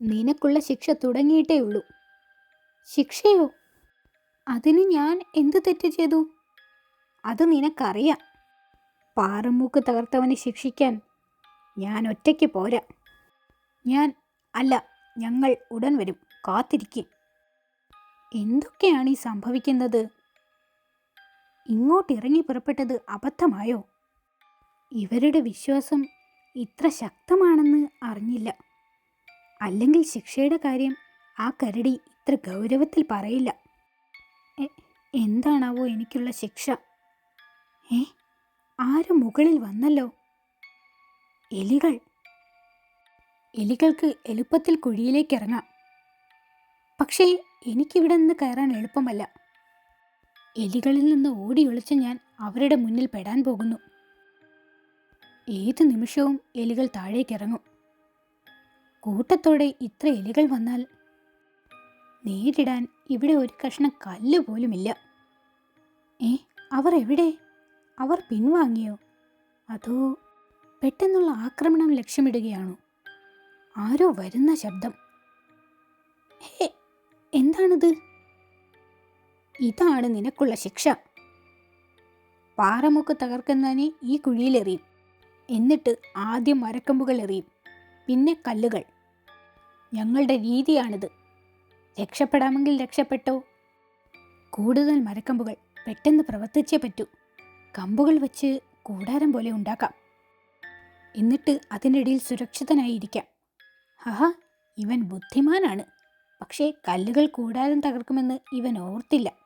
നിനക്കുള്ള ശിക്ഷ തുടങ്ങിയിട്ടേ ഉള്ളൂ. ശിക്ഷയോ? അതിന് ഞാൻ എന്ത് തെറ്റ് ചെയ്തു? അത് നിനക്കറിയാം. പാറമൂക്ക് തകർത്തവനെ ശിക്ഷിക്കാൻ ഞാൻ ഒറ്റയ്ക്ക് പോരാ. ഞാൻ അല്ല, ഞങ്ങൾ ഉടൻ വരും, കാത്തിരിക്കും. എന്തൊക്കെയാണ് ഈ സംഭവിക്കുന്നത്? ഇങ്ങോട്ട് ഇറങ്ങി പുറപ്പെട്ടത് അബദ്ധമായോ? ഇവരുടെ വിശ്വാസം ഇത്ര ശക്തമാണെന്ന് അറിഞ്ഞില്ല. അല്ലെങ്കിൽ ശിക്ഷയുടെ കാര്യം ആ കരടി ഇത്ര ഗൗരവത്തിൽ പറയില്ല. എന്താണാവോ എനിക്കുള്ള ശിക്ഷ? ആരും മുകളിൽ വന്നല്ലോ. എലികൾ. എലികൾക്ക് എളുപ്പത്തിൽ കുഴിയിലേക്ക് ഇറങ്ങാം. പക്ഷേ എനിക്കിവിടെ നിന്ന് കയറാൻ എളുപ്പമല്ല. എലികളിൽ നിന്ന് ഓടി ഒളിച്ച് ഞാൻ അവരുടെ മുന്നിൽ പെടാൻ പോകുന്നു. ഏത് നിമിഷവും എലികൾ താഴേക്കിറങ്ങും. കൂട്ടത്തോടെ ഇത്ര എലികൾ വന്നാൽ നേരിടാൻ ഇവിടെ ഒരു കഷ്ണം കല്ല് പോലുമില്ല. അവർ എവിടെ? അവർ പിൻവാങ്ങിയോ? അതോ പെട്ടെന്നുള്ള ആക്രമണം ലക്ഷ്യമിടുകയാണോ? ആരോ വരുന്ന ശബ്ദം. എന്താണിത്? ഇതാണ് നിനക്കുള്ള ശിക്ഷ. പാറമുക്ക് തകർക്കുന്നതിനെ ഈ കുഴിയിലെറിയും. എന്നിട്ട് ആദ്യം മരക്കമ്പുകൾ എറിയും, പിന്നെ കല്ലുകൾ. ഞങ്ങളുടെ രീതിയാണിത്. രക്ഷപ്പെടാമെങ്കിൽ രക്ഷപ്പെട്ടോ. കൂടുതൽ മരക്കമ്പുകൾ പെട്ടെന്ന് പ്രവർത്തിച്ചേ പറ്റൂ. കമ്പുകൾ വെച്ച് കൂടാരം പോലെ ഉണ്ടാക്കാം. എന്നിട്ട് അതിനിടയിൽ സുരക്ഷിതനായിരിക്കാം. ഇവൻ ബുദ്ധിമാനാണ്. പക്ഷേ കല്ലുകൾ കൂടാരം തകർക്കുമെന്ന് ഇവൻ ഓർത്തില്ല.